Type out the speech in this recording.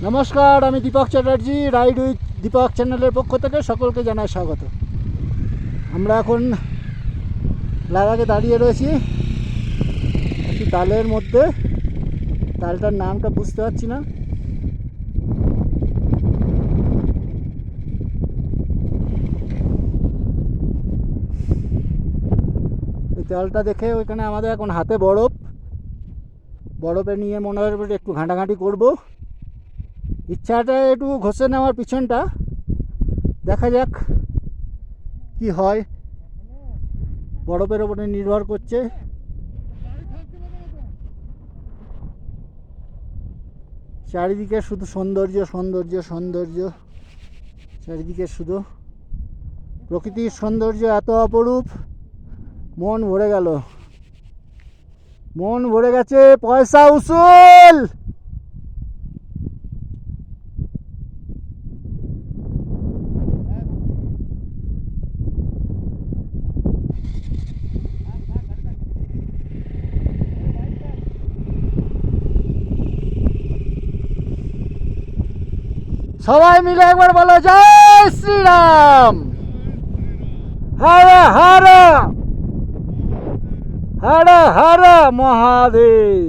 নমস্কার, আমি Dipak Chatterjee. Ride with Dipak চ্যানেলের পক্ষ থেকে সকলকে জানাই স্বাগত। আমরা এখন লাদাখে দাঁড়িয়ে রয়েছি একটি তালের মধ্যে। তালটার নামটা বুঝতে পারছি না। এই তালটা দেখে ওইখানে আমাদের এখন হাতে বরফে নিয়ে মনে হয় একটু ঘাঁটাঘাঁটি করবো। ইচ্ছাটা একটু ঘষে নেওয়ার পিছনটা, দেখা যাক কি হয়। বরফের ওপরে নির্ভর করছে। চারিদিকে শুধু সৌন্দর্য সৌন্দর্য সৌন্দর্য, চারিদিকে শুধু প্রকৃতির সৌন্দর্য এত অপরূপ, মন ভরে গেল, মন ভরে গেছে। পয়সা উসুল। সবাই মিলে একবার বলো, জয় শ্রীরাম। হর হর হর হর মহাদেব।